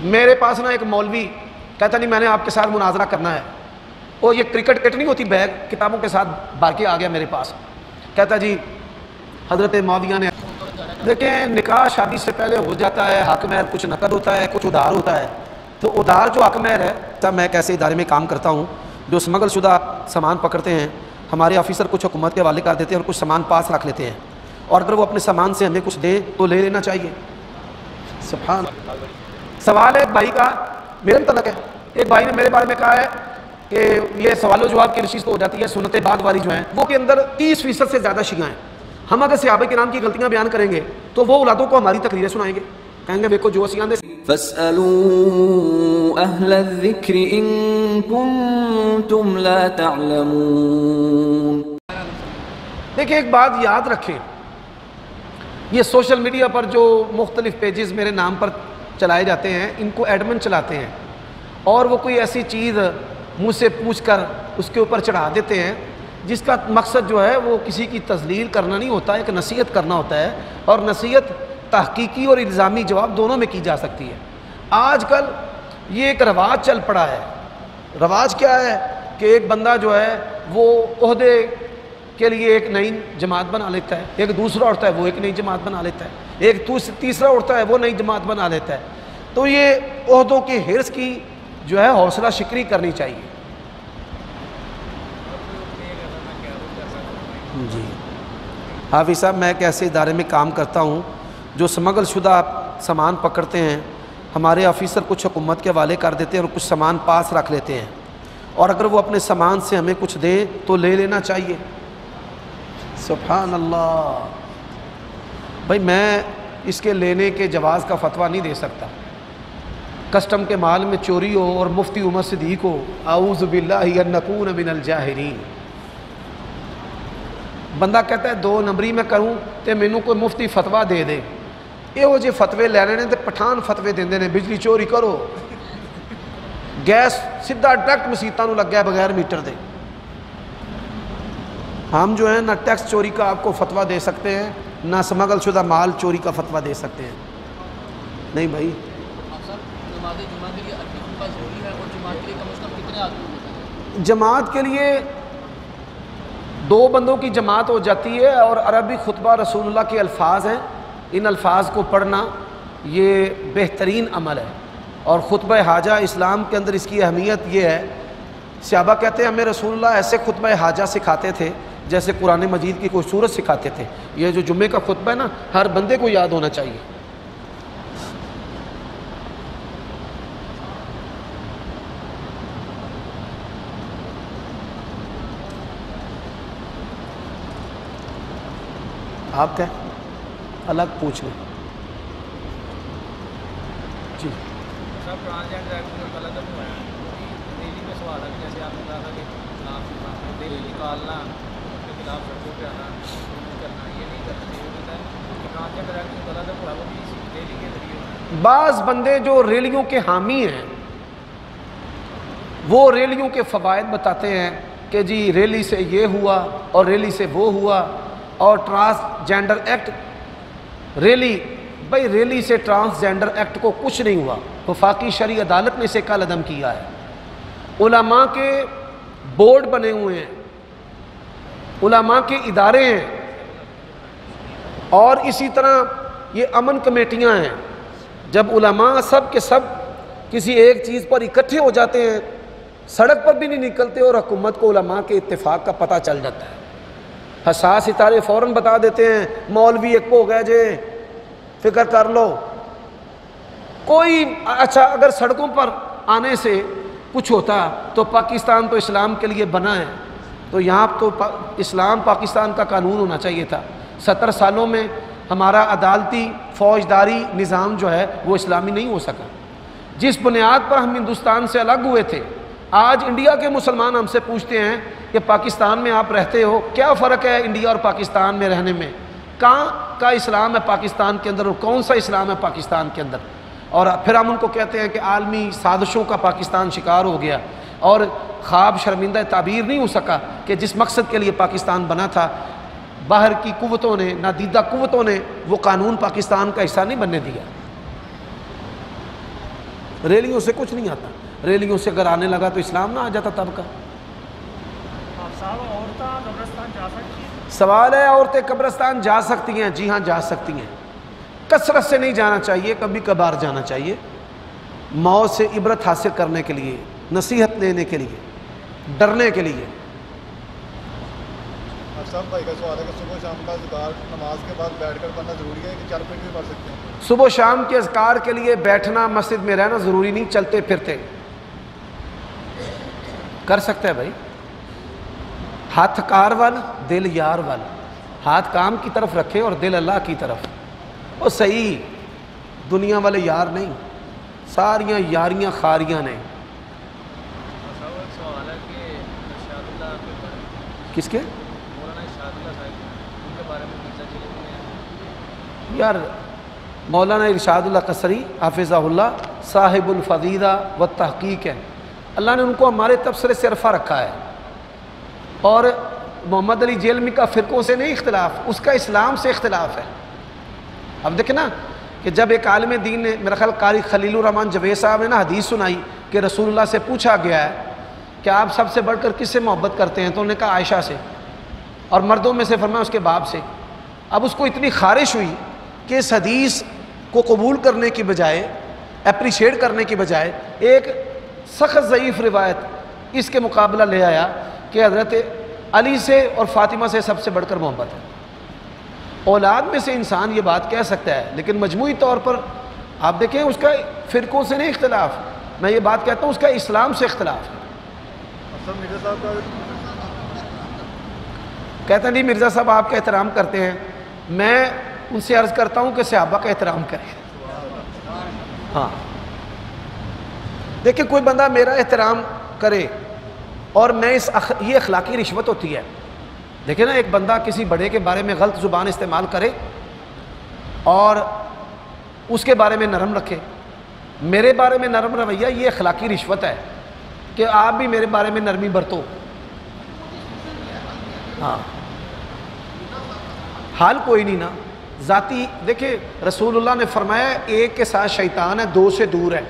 میرے پاس نا ایک مولوی کہتا نہیں میں نے آپ کے ساتھ مناظرہ کرنا ہے، وہ یہ کرکٹ کٹ نہیں ہوتی بیگ کتابوں کے ساتھ بھر کے آ گیا میرے پاس، کہتا جی حضرت معاویہ نے دیکھیں نکاح شادی سے پہلے ہو جاتا ہے، حق مہر کچھ نقد ہوتا ہے کچھ ادھار ہوتا ہے، تو ادھار جو حق مہر ہے، تب میں ایک ایسے ادارے میں کام کرتا ہوں جو سمگل شدہ سامان پکڑتے ہیں، ہمارے آفیسر کچھ حکومت کے حوالے کر دیتے ہیں اور کچھ سامان پاس رکھ لیتے ہیں، اور اگر وہ اپنے سامان سے ہمیں کچھ دیں تو لے لینا چاہیے۔ سبحان سوال ہے ایک بھائی کا میرے متعلق ہے، ایک بھائی نے میرے بارے میں کہا ہے کہ یہ سوال و جواب کی نشست ہو جاتی ہے سنت بعد والی جو ہیں وہ کے اندر 30% سے زیادہ شیعہ ہیں، ہم اگر صحابہ کرام کی غلطیاں بیان کریں گے تو وہ اولادوں کو ہماری تقریریں سنائیں گے، کہیں گے دیکھو جو اسی آندے فاسألوا اہل الذکر ان کنتم لا تعلمون۔ دیکھیں ایک بات یاد رکھیں، یہ سوشل میڈیا پر جو مختلف پیجز میرے نام پر چلائے جاتے ہیں ان کو ایڈمن چلاتے ہیں، اور وہ کوئی ایسی چیز منہ سے پوچھ کر اس کے اوپر چڑھا دیتے ہیں جس کا مقصد جو ہے وہ کسی کی تذلیل کرنا نہیں ہوتا، ایک نصیحت کرنا ہوتا ہے، اور نصیحت تحقیقی اور الزامی جواب دونوں میں کی جا سکتی ہے۔ آج کل یہ ایک رواج چل پڑا ہے، رواج کیا ہے کہ ایک بندہ جو ہے وہ عہدے کے لیے ایک نئی جماعت بنا لیتا ہے، ایک دوسرا اٹھتا ہے وہ ایک نئی جماعت بنا لیتا ہے، ایک تیسرا اٹھتا ہے وہ نئی جماعت بنا لیتا ہے، تو یہ عہدوں کے حرص کی جو ہے حوصلہ شکنی کرنی چاہیے۔ جی حافظ صاحب میں ایک ایسے ادارے میں کام کرتا ہوں جو سمگل شدہ سامان پکڑتے ہیں، ہمارے آفیسر کچھ حکومت کے حوالے کر دیتے ہیں اور کچھ سامان پاس رکھ لیتے ہیں، اور اگر وہ اپنے سامان سے ہمیں کچھ دیں تو لے لینا چاہیے۔ سبحان اللہ بھائی میں اس کے لینے کے جواز کا فتویٰ نہیں دے سکتا، کسٹم کے مال میں چوری ہو اور مفتی عمر صدیق ہو، اعوذ باللہ ان نکون من الجاہلین۔ بندہ کہتا ہے 2 نمبری میں کروں تے مینوں کوئی مفتی فتویٰ دے دے، یہو جے فتوے لینے نے تے پٹھان فتوے دیندے نے، بجلی چوری کرو، گیس سیدھا ڈائریکٹ مسیتاں نوں لگا ہے بغیر میٹر دے۔ ہم جو ہیں نہ ٹیکس چوری کا آپ کو فتویٰ دے سکتے ہیں، نہ سمگل شدہ مال چوری کا فتویٰ دے سکتے ہیں، نہیں بھائی۔ جماعت کے لیے 2 بندوں کی جماعت ہو جاتی ہے، اور عربی خطبہ رسول اللہ کے الفاظ ہیں، ان الفاظ کو پڑھنا یہ بہترین عمل ہے، اور خطبہ حاجہ اسلام کے اندر اس کی اہمیت یہ ہے، صحابہ کہتے ہیں ہمیں رسول اللہ ایسے خطبہ حاجہ سکھاتے تھے جیسے قرآن مجید کی کوئی سورت سکھاتے تھے۔ یہ جو جمعے کا خطبہ ہے نا ہر بندے کو یاد ہونا چاہیے۔ آپ کیا الگ پوچھ لیں جی۔ بعض بندے جو ریلیوں کے حامی ہیں وہ ریلیوں کے فوائد بتاتے ہیں کہ جی ریلی سے یہ ہوا اور ریلی سے وہ ہوا، اور ٹرانسجینڈر ایکٹ ریلی، بھائی ریلی سے ٹرانسجینڈر ایکٹ کو کچھ نہیں ہوا، وفاقی شرعی عدالت نے اسے کل عدم کیا ہے۔ علماء کے بورڈ بنے ہوئے ہیں، علماء کے ادارے ہیں، اور اسی طرح یہ امن کمیٹیاں ہیں۔ جب علماء سب کے سب کسی ایک چیز پر اکٹھے ہو جاتے ہیں، سڑک پر بھی نہیں نکلتے، اور حکومت کو علماء کے اتفاق کا پتہ چل جاتا ہے، حساس ستارے فوراً بتا دیتے ہیں مولوی ایک ہو گئے جے فکر کر لو کوئی۔ اچھا اگر سڑکوں پر آنے سے کچھ ہوتا تو پاکستان تو اسلام کے لیے بنا ہے، تو یہاں تو اسلام پاکستان کا قانون ہونا چاہیے تھا۔ 70 سالوں میں ہمارا عدالتی فوجداری نظام جو ہے وہ اسلامی نہیں ہو سکا، جس بنیاد پر ہم ہندوستان سے الگ ہوئے تھے۔ آج انڈیا کے مسلمان ہم سے پوچھتے ہیں کہ پاکستان میں آپ رہتے ہو، کیا فرق ہے انڈیا اور پاکستان میں رہنے میں؟ کہاں کا اسلام ہے پاکستان کے اندر اور کون سا اسلام ہے پاکستان کے اندر؟ اور پھر ہم ان کو کہتے ہیں کہ عالمی سازشوں کا پاکستان شکار ہو گیا، اور خواب شرمندہ تعبیر نہیں ہو سکا کہ جس مقصد کے لیے پاکستان بنا تھا، باہر کی قوتوں نے، نادیدہ قوتوں نے وہ قانون پاکستان کا حصہ نہیں بننے دیا۔ ریلیوں سے کچھ نہیں آتا. ریلیوں سے اگر آنے لگا تو اسلام نہ آ جاتا تب کا. سوال ہے عورتیں قبرستان جا سکتی ہیں؟ جی ہاں جا سکتی ہیں. کثرت سے نہیں جانا چاہیے، کبھی کبھار جانا چاہیے، موت سے عبرت حاصل کرنے کے لیے، نصیحت لینے کے لیے، ڈرنے کے لیے. صاحب بھائی کا سوال ہے کہ صبح شام کا اذکار نماز کے بعد بیٹھ کر پڑھنا ضروری ہے کہ چل پھر بھی پڑھ سکتے ہیں؟ صبح شام کے اذکار کے لیے بیٹھنا، مسجد میں رہنا ضروری نہیں، چلتے پھرتے کر سکتے ہیں بھائی. ہاتھ کار وال دل یار وال، ہاتھ کام کی طرف رکھے اور دل اللہ کی طرف. وہ صحیح دنیا والے یار نہیں، ساریاں یاریاں خاریاں نے. کس کے؟ یار مولانا ارشاد اللہ قصری حافظہ اللہ صاحب الفضیلہ و تحقیق ہے. اللہ نے ان کو ہمارے تبصرے سے عرفہ رکھا ہے. اور محمد علی جیلمی کا فرقوں سے نہیں اختلاف، اس کا اسلام سے اختلاف ہے. اب دیکھیں نا کہ جب ایک عالم دین نے، میرا خیال قاری خلیل الرحمن جوید صاحب نے نا حدیث سنائی کہ رسول اللہ سے پوچھا گیا ہے کہ آپ سب سے بڑھ کر کس سے محبت کرتے ہیں، تو انہوں نے کہا عائشہ سے، اور مردوں میں سے فرمایا اس کے باپ سے. اب اس کو اتنی خارش ہوئی کہ اس حدیث کو قبول کرنے کی بجائے، اپریشیٹ کرنے کی بجائے، ایک سخت ضعیف روایت اس کے مقابلہ لے آیا کہ حضرت علی سے اور فاطمہ سے سب سے بڑھ کر محبت ہے. اولاد میں سے انسان یہ بات کہہ سکتا ہے، لیکن مجموعی طور پر آپ دیکھیں اس کا فرقوں سے نہیں اختلاف، میں یہ بات کہتا ہوں اس کا اسلام سے اختلاف ہے. مرزا صاحب کا کہتا نہیں مرزا صاحب آپ کا احترام کرتے ہیں، میں ان سے عرض کرتا ہوں کہ صحابہ کا احترام کریں. ہاں دیکھیں کوئی بندہ میرا احترام کرے اور میں یہ اخلاقی رشوت ہوتی ہے. دیکھیں نا ایک بندہ کسی بڑے کے بارے میں غلط زبان استعمال کرے اور اس کے بارے میں نرم رکھے، میرے بارے میں نرم رویہ، یہ اخلاقی رشوت ہے کہ آپ بھی میرے بارے میں نرمی برتو. ہاں حال کوئی نہیں نا ذاتی. دیکھیں رسول اللہ نے فرمایا ایک کے ساتھ شیطان ہے، دو سے دور ہے.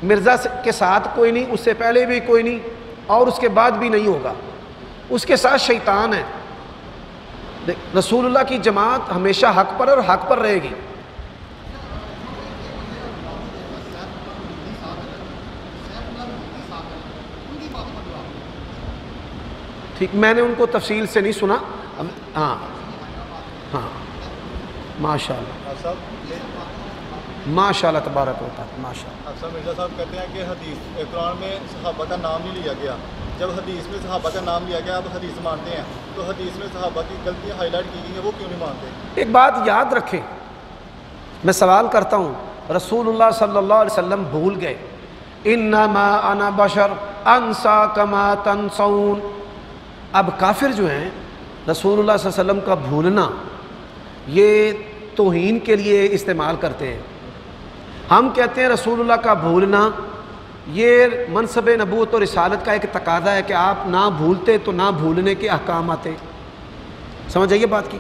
مرزا کے ساتھ کوئی نہیں، اس سے پہلے بھی کوئی نہیں اور اس کے بعد بھی نہیں ہوگا، اس کے ساتھ شیطان ہے. رسول اللہ کی جماعت ہمیشہ حق پر اور حق پر رہے گی. ٹھیک، میں نے ان کو تفصیل سے نہیں سنا. ہاں ہاں ماشاء اللہ ماشاء اللہ تبارک ہوتا ہے ماشاء اللہ. اکثر مرزا صاحب کہتے ہیں کہ حدیث قرآن میں صحابہ کا نام نہیں لیا گیا، جب حدیث میں صحابہ کا نام لیا گیا آپ حدیث مانتے ہیں، تو حدیث میں صحابہ کی غلطیاں ہائی لائٹ کی گئی ہیں وہ کیوں نہیں مانتے؟ ایک بات یاد رکھیں، میں سوال کرتا ہوں، رسول اللہ صلی اللہ علیہ وسلم بھول گئے، انما انا بشر انسا کما تنسون. اب کافر جو ہیں رسول اللہ صلی اللہ علیہ وسلم کا بھولنا یہ توہین کے لیے استعمال کرتے ہیں. ہم کہتے ہیں رسول اللہ کا بھولنا یہ منصب نبوت اور رسالت کا ایک تقاضا ہے کہ آپ نہ بھولتے تو نہ بھولنے کے احکام آتے. سمجھ آئیے بات کی.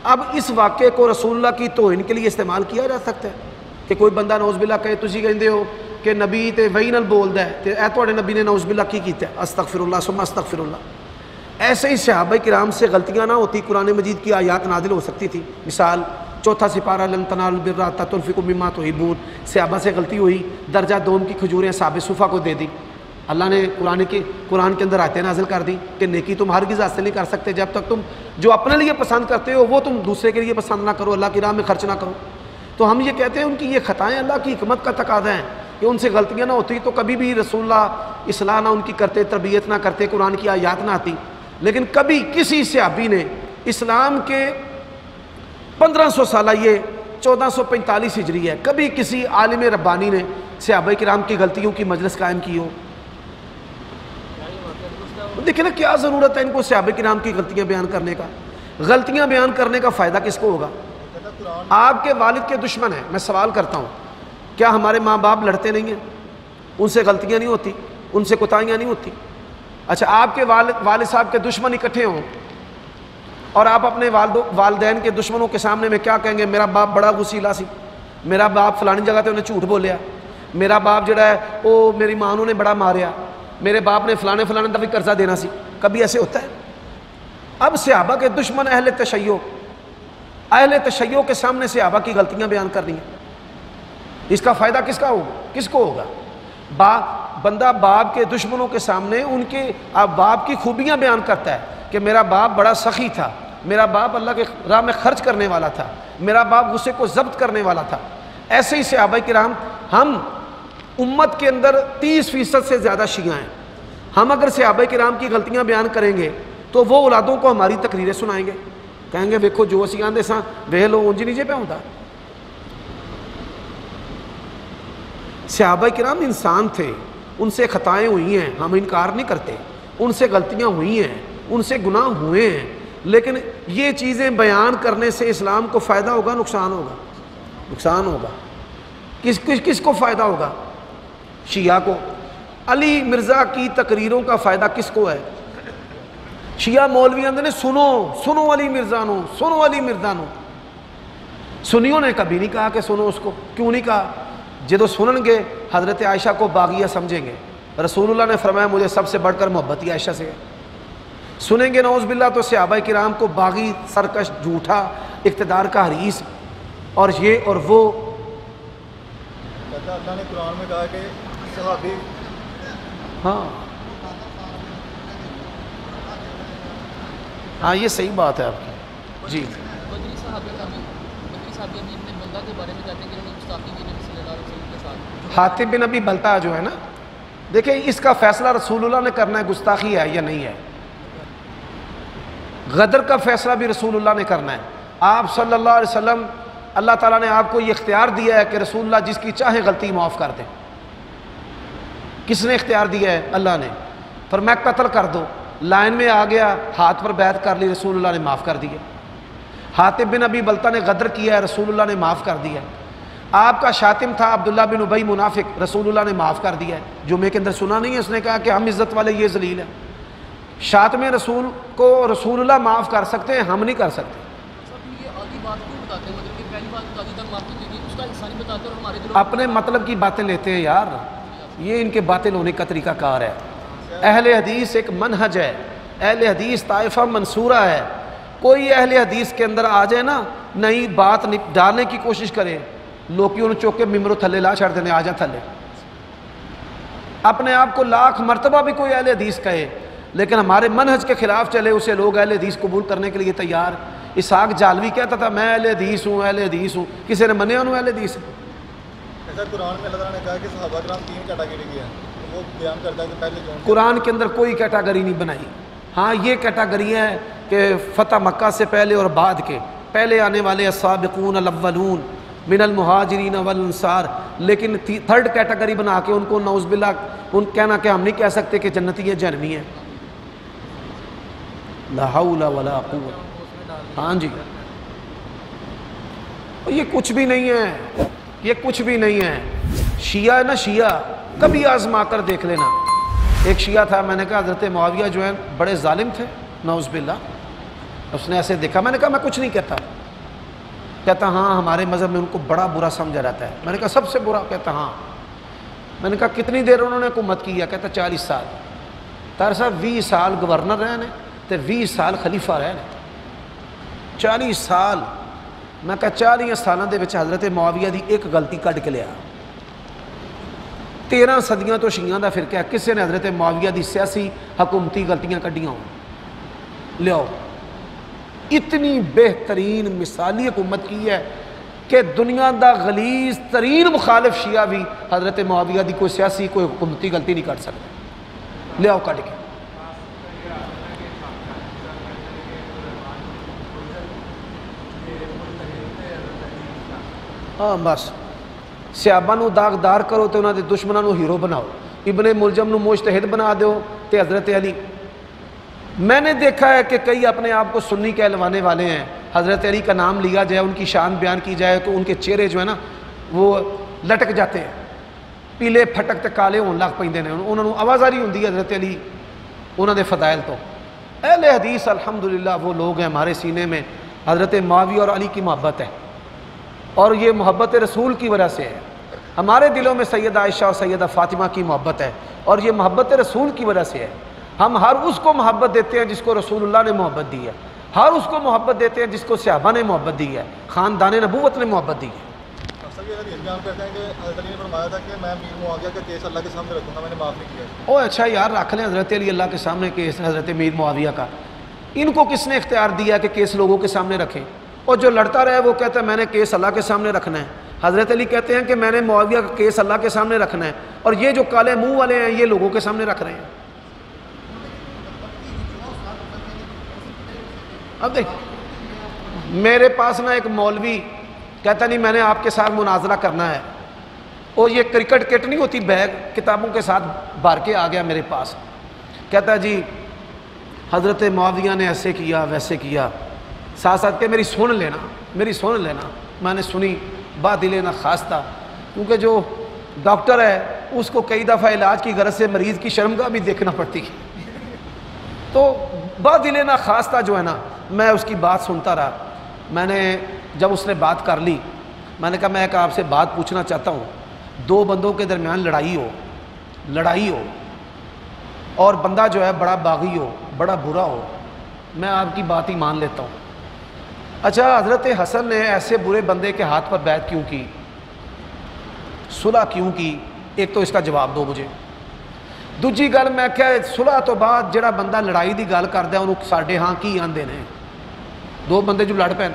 اب اس واقعے کو رسول اللہ کی توہین کے لیے استعمال کیا جا سکتا ہے کہ کوئی بندہ نعوذ باللہ کہے تسی کہندے ہو کہ نبی تے وہی نال بولدا ہے تے اے تواڈے نبی نے نعوذ باللہ کی کیتا ہے، استغفر اللہ ثم استغفر اللہ. ایسے ہی صحابہ کرام سے غلطیاں نہ ہوتی، قرآن مجید کی آیات نازل ہو سکتی تھی. مثال 4 سپارہ لن تنالوا البر حتیٰ تنفقوا مما تحبون، صحابہ سے غلطی ہوئی، درجہ دوم کی کھجوریں صحابہ صفہ کو دے دی. اللہ نے قرآن کے اندر آیتیں نازل کر دی کہ نیکی تم ہرگز حاصل نہیں کر سکتے جب تک تم جو اپنے لیے پسند کرتے ہو وہ تم دوسرے کے لیے پسند نہ کرو، اللہ کی راہ میں خرچ نہ کرو. تو ہم یہ کہتے ہیں ان کی یہ خطائیں اللہ کی حکمت کا تقاضا ہیں کہ ان سے غلطیاں نہ ہوتی تو کبھی بھی رسول اللہ اصلاح نہ ان کی کرتے، تربیت نہ کرتے، قرآن کی آیات نہ آتی. لیکن کبھی کسی صحابی نے اسلام کے 1500 سالہ یہ 1445 ہجری ہے، کبھی کسی عالم ربانی نے صحابہ کرام کی غلطیوں کی مجلس قائم کی ہو؟ دیکھیں نا کیا ضرورت ہے ان کو صحابہ کرام کی غلطیاں بیان کرنے کا. غلطیاں بیان کرنے کا فائدہ کس کو ہوگا؟ آپ کے والد کے دشمن ہیں. میں سوال کرتا ہوں کیا ہمارے ماں باپ لڑتے نہیں ہیں؟ ان سے غلطیاں نہیں ہوتی، ان سے کوتاہیاں نہیں ہوتی؟ اچھا آپ کے والد صاحب کے دشمن اکٹھے ہوں اور آپ اپنے والدین کے دشمنوں کے سامنے میں کیا کہیں گے؟ میرا باپ بڑا غسیلا سی، میرا باپ فلانی جگہ تے انہیں جھوٹ بولیا، میرا باپ جڑا ہے وہ میری ماں نے بڑا ماریا، میرے باپ نے فلانے دفعہ قرضہ دینا سی، کبھی ایسے ہوتا ہے؟ اب صحابہ کے دشمن اہل تشیع کے سامنے صحابہ کی غلطیاں بیان کرنی ہیں، اس کا فائدہ کس کا ہوگا؟ کس کو ہوگا؟ بندہ باپ کے دشمنوں کے سامنے ان کے باپ کی خوبیاں بیان کرتا ہے کہ میرا باپ بڑا سخی تھا، میرا باپ اللہ کے راہ میں خرچ کرنے والا تھا، میرا باپ غصے کو ضبط کرنے والا تھا۔ ایسے ہی صحابہ کرام، ہم امت کے اندر 30% سے زیادہ شیعہ ہیں، ہم اگر صحابہ کرام کی غلطیاں بیان کریں گے تو وہ اولادوں کو ہماری تقریریں سنائیں گے، کہیں گے دیکھو جو اسی آندے ساں وہ لو اونج نیچے پہ ہوتا۔ صحابہ کرام انسان تھے، ان سے خطائیں ہوئی ہیں، ہم انکار نہیں کرتے، ان سے غلطیاں ہوئی ہیں، ان سے گناہ ہوئے ہیں، لیکن یہ چیزیں بیان کرنے سے اسلام کو فائدہ ہوگا نقصان ہوگا؟ نقصان ہوگا۔ کس کو فائدہ ہوگا؟ شیعہ کو۔ علی مرزا کی تقریروں کا فائدہ کس کو ہے؟ شیعہ مولوی اندر نے سنو علی مرزا نو، سنو علی مرزا نو۔ سنیوں نے کبھی نہیں کہا کہ سنو اس کو، کیوں نہیں کہا؟ جدو سنن گے حضرت عائشہ کو باغیہ سمجھیں گے، رسول اللہ نے فرمایا مجھے سب سے بڑھ کر محبت ہی عائشہ سے ہے۔ سنیں گے نعوذ باللہ تو صحابہ کرام کو باغی، سرکش، جھوٹا، اقتدار کا حریص اور یہ اور وہ۔ اللہ نے قرآن میں کہا کہ صحابی، ہاں یہ صحیح بات ہے آپ کی جی۔ بدری صحابی ابن بلتہ کے بارے میں کہتے ہیں کہ انہوں نے گستاخی کی نبی صلی اللہ علیہ وسلم کے ساتھ۔ حاتب بن ابی بلتہ جو ہے نا، دیکھیں اس کا فیصلہ رسول اللہ نے کرنا ہے گستاخی ہے یا نہیں ہے۔ غدر کا فیصلہ بھی رسول اللہ نے کرنا ہے۔ آپ صلی اللہ علیہ وسلم، اللہ تعالیٰ نے آپ کو یہ اختیار دیا ہے کہ رسول اللہ جس کی چاہے غلطی معاف کر دیں۔ کس نے اختیار دیا ہے؟ اللہ نے۔ فرمایا قتل کر دو، لائن میں آ گیا، ہاتھ پر بیعت کر لی، رسول اللہ نے معاف کر دیا۔ حاتب بن ابی بلتہ نے غدر کیا ہے، رسول اللہ نے معاف کر دیا۔ آپ کا شاتم تھا عبداللہ بن ابی منافق، رسول اللہ نے معاف کر دیا ہے۔ جمعے کے اندر سنا نہیں ہے اس نے کہا کہ ہم عزت والے، یہ ذلیل ہے۔ شاتم رسول کو رسول اللہ معاف کر سکتے ہیں، ہم نہیں کر سکتے۔ یہ آدھی بات کیوں بتاتے ہیں؟ مطلب کہ پہلی بات بتا دی تک معافی دے دی، اس کا حصہ نہیں بتاتے اور ہمارے دلوں میں اپنے مطلب کی باتیں لیتے ہیں یار، یہ ان کے باطل ہونے کا طریقہ کار ہے۔ اہل حدیث ایک منہج ہے، اہل حدیث طائفہ منصورہ ہے۔ کوئی اہل حدیث کے اندر آ جائے نا، نئی بات ڈالنے کی کوشش کرے، لوکی انہوں چوک کے ممبروں تھلے لا چھڑ دینے، آ جا تھلے۔ اپنے آپ کو لاکھ مرتبہ بھی کوئی اہل حدیث کہے لیکن ہمارے منہج کے خلاف چلے، اسے لوگ اہل حدیث قبول کرنے کے لیے تیار۔ اسحاق جالوی کہتا تھا میں اہل حدیث ہوں، اہل حدیث ہوں، کسی نے منیا انہوں اہل حدیث ہے؟ ایسا قرآن میں اللہ تعالیٰ نے کہا کہ صحابہ کرام 3 کیٹیگری کی ہیں، وہ بیان کرتا ہے کہ پہلے جو قرآن کے اندر کوئی کیٹاگری نہیں بنائی۔ ہاں یہ کیٹاگریاں ہیں کہ فتح مکہ سے پہلے اور بعد کے، پہلے آنے والے السابقون الاولون من المہاجرین والانصار، لیکن 3rd کیٹاگری بنا کے ان کو نعوذ باللہ ان کہنا کہ ہم نہیں کہہ سکتے کہ جنتی ہیں، جہنمی ہیں۔ لا حول ولا قوت۔ ہاں جی، یہ کچھ بھی نہیں ہے، یہ کچھ بھی نہیں ہے۔ شیعہ ہے نا، شیعہ کبھی آزما کر دیکھ لینا۔ ایک شیعہ تھا، میں نے کہا حضرت معاویہ جو ہے بڑے ظالم تھے نعوذ باللہ، اس نے ایسے دیکھا، میں نے کہا میں کچھ نہیں کہتا، کہتا ہاں ہمارے مذہب میں ان کو بڑا برا سمجھا جاتا ہے۔ میں نے کہا سب سے برا؟ کہتا ہاں۔ میں نے کہا کتنی دیر انہوں نے حکومت کی ہے؟ کہتا 40 سال۔ تر صاحب 20 سال گورنر رہے نے تے 20 سال خلیفہ رہے نے، 40 سال۔ میں کہا 40 سالوں دے وچ حضرت معاویہ دی ایک غلطی کڈ کے لیا۔ 13 صدیاں تو شیعہ دا فرقہ ہے، کسی نے حضرت معاویہ دی سیاسی حکومتی غلطیاں کڈیاں ہوں؟ لیاؤ۔ اتنی بہترین مثالی حکومت کی ہے کہ دنیا دا غلیظ ترین مخالف شیعہ بھی حضرت معاویہ دی کوئی سیاسی کوئی حکومتی غلطی نہیں کر سکتے۔ لیاؤ کڈ کے۔ ہاں بس صحابہ نو داغدار کرو تو انہوں نے دشمنوں نو ہیرو بناؤ، ابن ملجم نو مجتہد بنا دو تے حضرت علی۔ میں نے دیکھا ہے کہ کئی اپنے آپ کو سنی کہلوانے والے ہیں، حضرت علی کا نام لیا جائے، ان کی شان بیان کی جائے تو ان کے چہرے جو ہے نا وہ لٹک جاتے ہیں، پیلے پھٹک تے کالے ہون لگ پیندے نے، انہوں نے آوازاری ہوندی ہے حضرت علی انہوں نے فضائل تو۔ اہل حدیث الحمدللہ وہ لوگ ہیں ہمارے سینے میں حضرت معاویہ اور علی کی محبت ہے، اور یہ محبت رسول کی وجہ سے ہے۔ ہمارے دلوں میں سیدہ عائشہ اور سیدہ فاطمہ کی محبت ہے، اور یہ محبت رسول کی وجہ سے ہے۔ ہم ہر اس کو محبت دیتے ہیں جس کو رسول اللہ نے محبت دی ہے، ہر اس کو محبت دیتے ہیں جس کو صحابہ نے محبت دی ہے، خاندان نبوت نے محبت دی ہے۔ سب یہ حدیث بیان کرتے ہیں کہ حضرت علی نے فرمایا تھا کہ میں میر معاویہ کا کیس اللہ کے سامنے رکھوں گا، میں نے معاف نہیں کیا۔ او اچھا یار، رکھ لیں حضرت علی اللہ کے سامنے کیس حضرت میر معاویہ کا، ان کو کس نے اختیار دیا کہ کیس لوگوں کے سامنے رکھیں؟ اور جو لڑتا رہے وہ کہتا ہے میں نے کیس اللہ کے سامنے رکھنا ہے۔ حضرت علی کہتے ہیں کہ میں نے معاویہ کا کیس اللہ کے سامنے رکھنا ہے، اور یہ جو کالے منہ والے ہیں یہ لوگوں کے سامنے رکھ رہے ہیں۔ اب دیکھ، میرے پاس نا ایک مولوی کہتا نہیں میں نے آپ کے ساتھ مناظرہ کرنا ہے، اور یہ کرکٹ کٹ نہیں ہوتی بیگ کتابوں کے ساتھ بھر کے آ گیا میرے پاس، کہتا جی حضرت معاویہ نے ایسے کیا ویسے کیا، ساتھ ساتھ کہ میری سن لینا۔ میں نے سنی، بات لینا خاص تھا، کیونکہ جو ڈاکٹر ہے اس کو کئی دفعہ علاج کی غرض سے مریض کی شرمگاہ بھی دیکھنا پڑتی ہے، تو بات لینا خاص تھا جو ہے نا، میں اس کی بات سنتا رہا۔ میں نے جب اس نے بات کر لی، میں نے کہا میں آپ سے بات پوچھنا چاہتا ہوں، دو بندوں کے درمیان لڑائی ہو اور بندہ جو ہے بڑا باغی ہو، بڑا برا ہو، میں آپ کی بات ہی مان لیتا ہوں۔ اچھا حضرت حسن نے ایسے برے بندے کے ہاتھ پر بیعت کیوں کی، صلح کیوں کی؟ ایک تو اس کا جواب دو مجھے۔ دوجی گل میں کہ صلح تو بعد جڑا بندہ لڑائی دی گل کردا ہے انہوں ساڈے ہاں کی آندے نے؟ دو بندے جو لڑ پین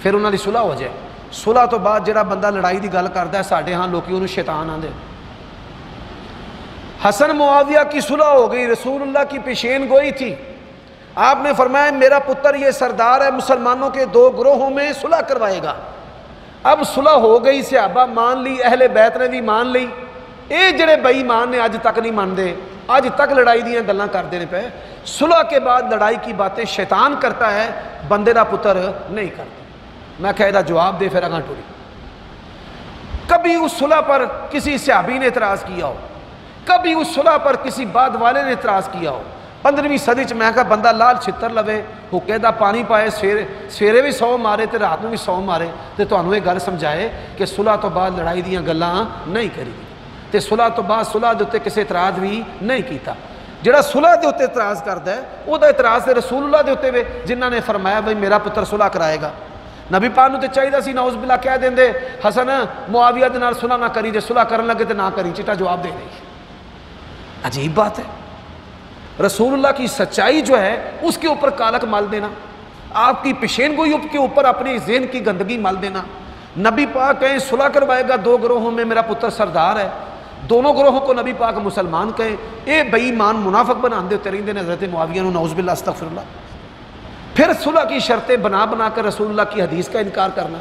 پھر انہاں دی صلح ہو جائے، صلح تو بعد جڑا بندہ لڑائی دی گل کردا ہے ساڈے ہاں لوکی انہوں شیطان آندے۔ حسن معاویہ کی صلح ہو گئی، رسول اللہ کی پیشین گوئی تھی، آپ نے فرمایا میرا پتر یہ سردار ہے، مسلمانوں کے دو گروہوں میں صلح کروائے گا۔ اب صلح ہو گئی، صحابہ مان لی، اہل بیت نے بھی مان لی، اے جڑے بے ایمان نے اج تک نہیں مانتے، اج تک لڑائی دیاں گلاں کردے نے پے۔ صلح کے بعد لڑائی کی باتیں شیطان کرتا ہے، بندے دا پتر نہیں کرتا۔ میں کہہ دا جواب دے پھر اگاں ٹوری۔ کبھی اس صلح پر کسی صحابی نے اعتراض کیا ہو، کبھی اس صلح پر کسی بعد والے نے اعتراض کیا ہو؟ 15ویں صدی چ میں کہا بندہ لال چھتر لوے، حکے دا پانی پائے، سویرے بھی 100 مارے تے رات میں بھی 100 مارے، تے تانوں یہ گل سمجھائے کہ صلح تو بعد لڑائی دیاں گلاں نہیں کری تے صلح تو بعد صلح دے اوتے کسے اعتراض بھی نہیں کیتا۔ جڑا صلح دے اوتے اعتراض کردا ہے او دا اعتراض تے رسول اللہ دے اوتے وے، جنہاں نے فرمایا بھئی میرا پتر صلح کرائے گا۔ نبی پاک نوں تے چاہیدا سی نعوذ باللہ کہہ دیندے حسن معاویہ دے نال صلح نہ کری، جے صلح کرن لگے تے نہ کری، چٹا جواب دے دے۔ عجیب بات ہے، رسول اللہ کی سچائی جو ہے اس کے اوپر کالک مل دینا، آپ کی پیشین گوئی کے اوپر اپنی ذہن کی گندگی مل دینا۔ نبی پاک کہیں صلح کروائے گا دو گروہوں میں، میرا پتر سردار ہے، دونوں گروہوں کو نبی پاک مسلمان کہیں، اے بے ایمان منافق بنا دے ترین نے حضرت معاویہ نو نعوذ باللہ استغفر اللہ۔ پھر صلح کی شرطیں بنا کر رسول اللہ کی حدیث کا انکار کرنا،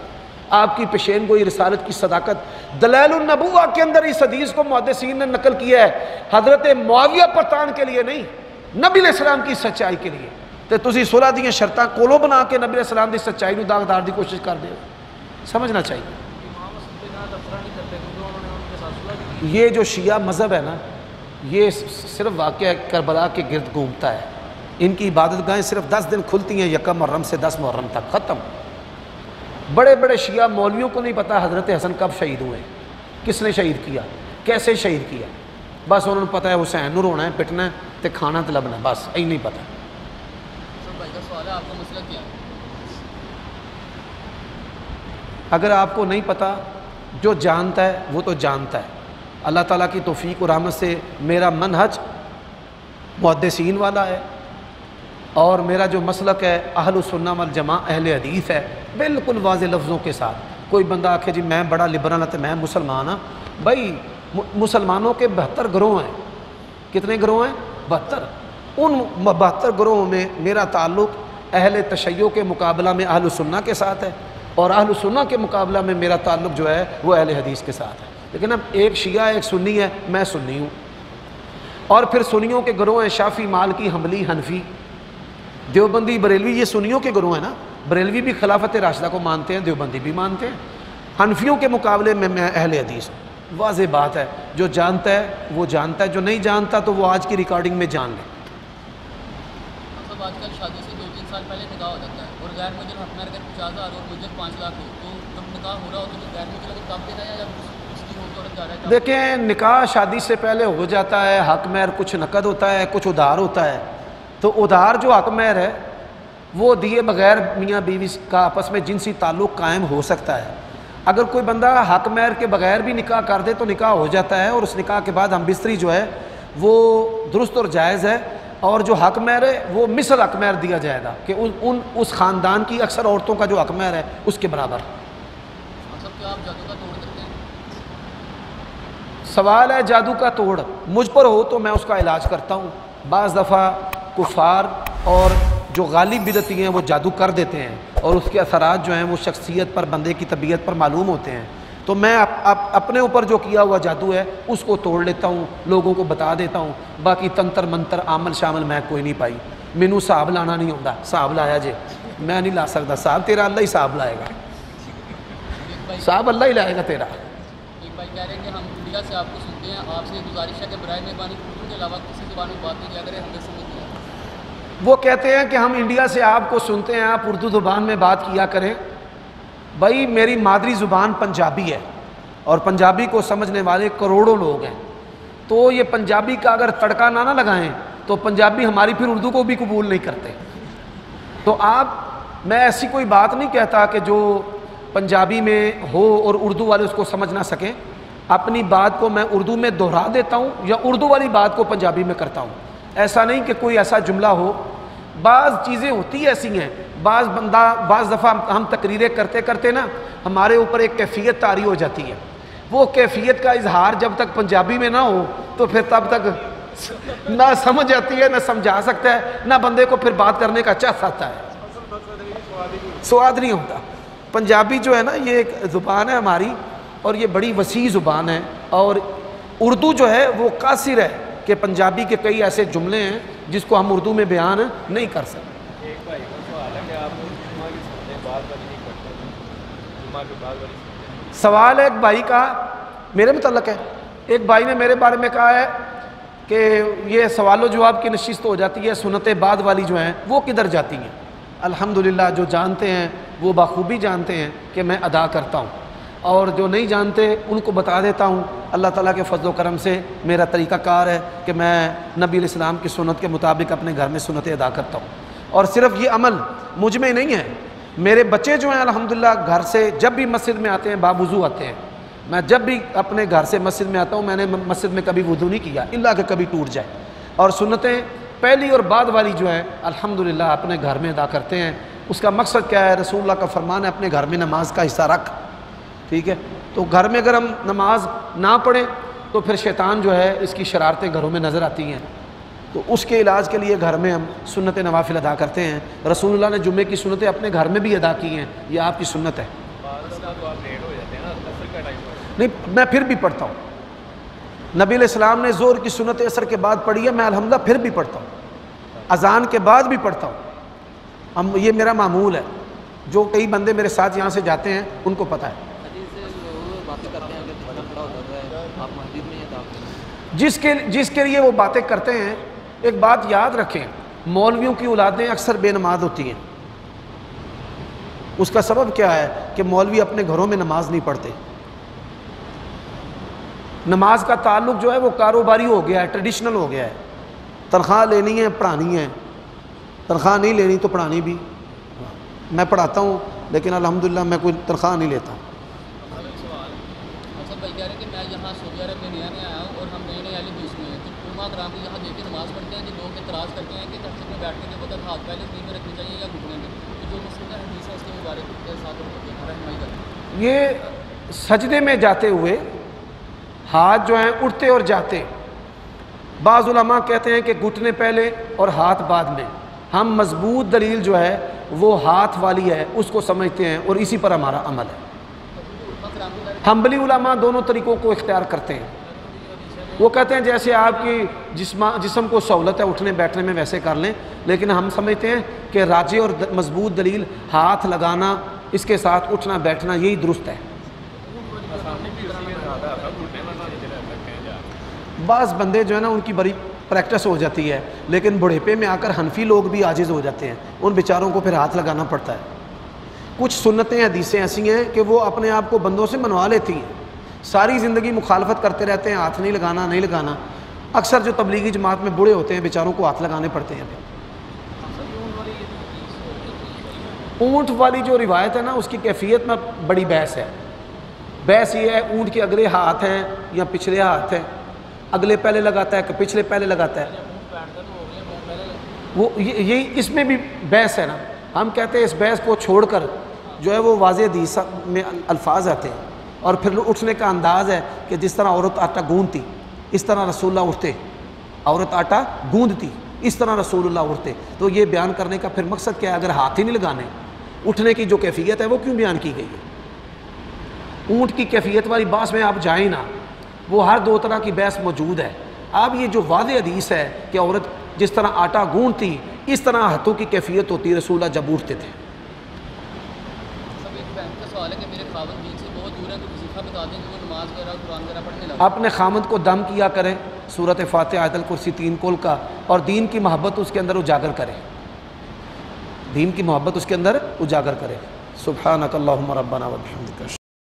آپ کی پیشین گوئی رسالت کی صداقت۔ دلائل النبوہ کے اندر اس حدیث کو محدثین نے نقل کیا ہے، حضرت معاویہ پرتان کے لیے نہیں، نبی علیہ السلام کی سچائی کے لیے۔ تو تسی صلح دیاں شرطاں کولو بنا کے نبی علیہ السلام دی سچائی نو داغدار دی کوشش کر دے، سمجھنا چاہیے۔ یہ جو شیعہ مذہب ہے نا، یہ صرف واقعہ کربلا کے گرد گھومتا ہے۔ ان کی عبادت گاہیں صرف 10 دن کھلتی ہیں، 1 محرم سے 10 محرم تک، ختم۔ بڑے بڑے شیعہ مولویوں کو نہیں پتا حضرت حسن کب شہید ہوئے، کس نے شہید کیا، کیسے شہید کیا، بس انہوں نے پتہ ہے حسین نو رونا ہے، پٹنا ہے تے کھانا تے لبنا، بس یہی نہیں پتہ۔ بھائی کا سوال ہے، آپ کا مسئلہ کیا ہے؟ اگر آپ کو نہیں پتہ، جو جانتا ہے وہ تو جانتا ہے۔ اللہ تعالیٰ کی توفیق و رحمت سے میرا منہج محدثین والا ہے، اور میرا جو مسلک ہے اہل السنہ والجماعہ اہل حدیث ہے، بالکل واضح لفظوں کے ساتھ۔ کوئی بندہ آکھے جی میں بڑا لبرل ہے تو میں مسلمان ہاں، بھائی مسلمانوں کے 72 گروہ ہیں، کتنے گروہ ہیں؟ 72۔ ان 72 گروہوں میں میرا تعلق اہل تشیع کے مقابلہ میں اہل السنہ کے ساتھ ہے، اور اہل السنہ کے مقابلہ میں میرا تعلق جو ہے وہ اہل حدیث کے ساتھ ہے۔ لیکن اب ایک شیعہ ایک سنی ہے، میں سنی ہوں، اور پھر سنیوں کے گروہ ہیں شافعی، مالکی، حنبلی، حنفی، دیوبندی، بریلوی، یہ سنیوں کے گروہ ہیں نا۔ بریلوی بھی خلافت راشدہ کو مانتے ہیں، دیوبندی بھی مانتے ہیں۔ حنفیوں کے مقابلے میں میں اہل حدیث ہوں۔ واضح بات ہے، جو جانتا ہے وہ جانتا ہے، جو نہیں جانتا تو وہ آج کی ریکارڈنگ میں جان لے۔ مطلب آج کل شادی سے 2-3 سال پہلے نکاح ہو جاتا ہے، اور غیر مجرم اپنا اگر 50,000 اور مجرم 5 لاکھ ہو، تو جب نکاح ہو رہا ہو تو غیر مجرم کو تب دینا ہے یا اس کی عورت جا رہا ہے؟ دیکھیں نکاح شادی سے پہلے ہو جاتا ہے، حق مہر کچھ نقد ہوتا ہے، کچھ ادھار ہوتا ہے. تو ادھار جو حق مہر ہے وہ دیے بغیر میاں بیوی کا آپس میں جنسی تعلق قائم ہو سکتا ہے. اگر کوئی بندہ حق مہر کے بغیر بھی نکاح کر دے تو نکاح ہو جاتا ہے، اور اس نکاح کے بعد ہم بستری جو ہے وہ درست اور جائز ہے. اور جو حق مہر ہے وہ مثل حق مہر دیا جائے گا کہ اس خاندان کی اکثر عورتوں کا جو حق مہر ہے اس کے برابر. مطلب کہ آپ جادو کا توڑ کرتے ہیں؟ سوال ہے جادو کا توڑ مجھ پر ہو تو میں اس کا علاج کرتا ہوں. بعض دفعہ کفار اور جو غالب بدعتی ہیں وہ جادو کر دیتے ہیں اور اس کے اثرات جو ہیں وہ شخصیت پر، بندے کی طبیعت پر معلوم ہوتے ہیں. تو میں اپنے اوپر جو کیا ہوا جادو ہے اس کو توڑ لیتا ہوں، لوگوں کو بتا دیتا ہوں. باقی تنتر منتر عامل شامل میں کوئی نہیں پائی. مینوں صاحب لانا نہیں ہوتا، صاحب لایا جے میں نہیں لا سکتا. صاحب تیرا اللہ ہی صاحب لائے گا، صاحب اللہ ہی لائے گا تیرا. ایک بھائی کہہ رہے ہیں کہ ہم انڈیا سے آپ کو سنتے ہیں، آپ سے گزارش ہے کہ برائے مہربانی اردو کے علاوہ کسی زبان میں بات نہیں کیا کریں، ہمیں سمجھ نہیں آتا. وہ کہتے ہیں کہ ہم انڈیا سے آپ کو سنتے ہیں، آپ اردو زبان میں بات کیا کریں. بھائی میری مادری زبان پنجابی ہے اور پنجابی کو سمجھنے والے کروڑوں لوگ ہیں. تو یہ پنجابی کا اگر تڑکا نہ لگائیں تو پنجابی ہماری پھر اردو کو بھی قبول نہیں کرتے. تو میں ایسی کوئی بات نہیں کہتا کہ جو پنجابی میں ہو اور اردو والے اس کو سمجھ نہ سکیں. اپنی بات کو میں اردو میں دہرا دیتا ہوں یا اردو والی بات کو پنجابی میں کرتا ہوں. ایسا نہیں کہ کوئی ایسا جملہ ہو. بعض چیزیں ہوتی ایسی ہیں، بعض دفعہ ہم تقریریں کرتے کرتے نا ہمارے اوپر ایک کیفیت طاری ہو جاتی ہے. وہ کیفیت کا اظہار جب تک پنجابی میں نہ ہو تو پھر تب تک نہ سمجھ آتی ہے، نہ سمجھا سکتا ہے، نہ بندے کو پھر بات کرنے کا چس آتا ہے، سواد نہیں ہوتا. پنجابی جو ہے نا یہ ایک زبان ہے ہماری اور یہ بڑی وسیع زبان ہے. اور اردو جو ہے وہ قاصر ہے کہ پنجابی کے کئی ایسے جملے ہیں جس کو ہم اردو میں بیان نہیں کر سکتے. سوال ہے ایک بھائی کا میرے متعلق ہے. ایک بھائی نے میرے بارے میں کہا ہے کہ یہ سوال و جواب کی نشست ہو جاتی ہے، سنت بعد والی جو ہیں وہ کدھر جاتی ہیں؟ الحمدللہ جو جانتے ہیں وہ بخوبی جانتے ہیں کہ میں ادا کرتا ہوں، اور جو نہیں جانتے ان کو بتا دیتا ہوں. اللہ تعالیٰ کے فضل و کرم سے میرا طریقہ کار ہے کہ میں نبی علیہ السلام کی سنت کے مطابق اپنے گھر میں سنتیں ادا کرتا ہوں. اور صرف یہ عمل مجھ میں نہیں ہے، میرے بچے جو ہیں الحمدللہ گھر سے جب بھی مسجد میں آتے ہیں باوضو آتے ہیں. میں جب بھی اپنے گھر سے مسجد میں آتا ہوں میں نے مسجد میں کبھی وضو نہیں کیا الا کہ کبھی ٹوٹ جائے. اور سنتیں پہلی اور بعد والی جو ہیں الحمدللہ اپنے گھر میں ادا کرتے ہیں. اس کا مقصد کیا ہے؟ رسول اللہ کا فرمان ہے اپنے گھر میں نماز کا حصہ رکھ. ٹھیک ہے، تو گھر میں اگر ہم نماز نہ پڑھیں تو پھر شیطان جو ہے اس کی شرارتیں گھروں میں نظر آتی ہیں. تو اس کے علاج کے لیے گھر میں ہم سنت نوافل ادا کرتے ہیں. رسول اللہ نے جمعے کی سنتیں اپنے گھر میں بھی ادا کی ہیں، یہ آپ کی سنت ہے. نہیں میں پھر بھی پڑھتا ہوں. نبی علیہ السلام نے ظہر کی سنت عصر کے بعد پڑھی ہے، میں الحمدللہ پھر بھی پڑھتا ہوں. اذان کے بعد بھی پڑھتا ہوں. یہ میرا معمول ہے. جو کئی بندے میرے ساتھ یہاں سے جاتے ہیں ان کو پتہ ہے. جس کے لیے وہ باتیں کرتے ہیں، ایک بات یاد رکھیں، مولویوں کی اولادیں اکثر بے نماز ہوتی ہیں. اس کا سبب کیا ہے کہ مولوی اپنے گھروں میں نماز نہیں پڑھتے. نماز کا تعلق جو ہے وہ کاروباری ہو گیا ہے، ٹریڈیشنل ہو گیا ہے. تنخواہ لینی ہے پڑھانی ہے، تنخواہ نہیں لینی تو پڑھانی بھی. میں پڑھاتا ہوں لیکن الحمدللہ میں کوئی تنخواہ نہیں لیتا. بھائی کہہ رہے ہیں کہ میں یہاں سعودی عرب میں نیا آیا ہوں اور ہم نئے اہل حدیث میں ہیں. تو علماء کرام کو یہاں دیکھ کے نماز پڑھتے ہیں کہ لوگ اعتراض کرتے ہیں کہ تہجد میں بیٹھنے کے وقت ہاتھ پہلے زمین میں رکھنے چاہیے یا گھٹنے میں. تو جو مسئلہ حدیث ہے اس کے مبارک کے ساتھ رہنمائی کرتے ہیں. یہ سجدے میں جاتے ہوئے ہاتھ جو ہیں اٹھتے اور جاتے. بعض علماء کہتے ہیں کہ گھٹنے پہلے اور ہاتھ بعد میں. ہم مضبوط دلیل جو ہے وہ ہاتھ والی ہے اس کو سمجھتے ہیں اور اسی پر ہمارا عمل ہے. حنبلی علماء دونوں طریقوں کو اختیار کرتے ہیں. وہ کہتے ہیں جیسے آپ کی جسم کو سہولت ہے اٹھنے بیٹھنے میں ویسے کر لیں، لیکن ہم سمجھتے ہیں کہ راجح اور مضبوط دلیل ہاتھ لگانا، اس کے ساتھ اٹھنا بیٹھنا یہی درست ہے. بعض بندے جو ہے نا ان کی بڑی پریکٹس ہو جاتی ہے، لیکن بڑھیپے میں آ کر حنفی لوگ بھی عاجز ہو جاتے ہیں، ان بیچاروں کو پھر ہاتھ لگانا پڑتا ہے. کچھ سنتیں حدیثیں ایسی ہیں کہ وہ اپنے آپ کو بندوں سے منوا لیتی ہیں، ساری زندگی مخالفت کرتے رہتے ہیں، ہاتھ نہیں لگانا نہیں لگانا. اکثر جو تبلیغی جماعت میں بوڑھے ہوتے ہیں بیچاروں کو ہاتھ لگانے پڑتے ہیں. اونٹ والی جو روایت ہے نا اس کی کیفیت میں بڑی بحث ہے. بحث یہ ہے اونٹ کے اگلے ہاتھ ہیں یا پچھلے ہاتھ ہیں، اگلے پہلے لگاتا ہے کہ پچھلے پہلے لگاتا ہے. وہ یہی اس میں بھی بحث ہے نا. ہم کہتے ہیں اس بحث کو چھوڑ کر جو ہے وہ واضح حدیث میں الفاظ آتے ہیں، اور پھر اٹھنے کا انداز ہے کہ جس طرح عورت آٹا گوندتی اس طرح رسول اللہ اٹھتے، عورت آٹا گوندتی اس طرح رسول اللہ اٹھتے. تو یہ بیان کرنے کا پھر مقصد کیا ہے؟ اگر ہاتھ ہی نہیں لگانے، اٹھنے کی جو کیفیت ہے وہ کیوں بیان کی گئی ہے؟ اونٹ کی کیفیت والی بحث میں آپ جائیں نا، وہ ہر دو طرح کی بحث موجود ہے. اب یہ جو واضح حدیث ہے کہ عورت جس طرح آٹا گوندتی اس طرح ہاتھوں کی کیفیت ہوتی رسول اللہ جب اٹھتے تھے. سب ایک بہن کا سوال ہے کہ میرے خاوند دین سے بہت دور ہے، تو وظیفہ بتا دیں کہ وہ نماز وغیرہ قرآن وغیرہ پڑھنے لگا. اپنے خامد کو دم کیا کریں سورۃ فاتحہ آیت الکرسی 3 کول کا، اور دین کی محبت اس کے اندر اجاگر کرے، دین کی محبت اس کے اندر اجاگر کرے. سبحانک اللہم ربنا و بحمدک.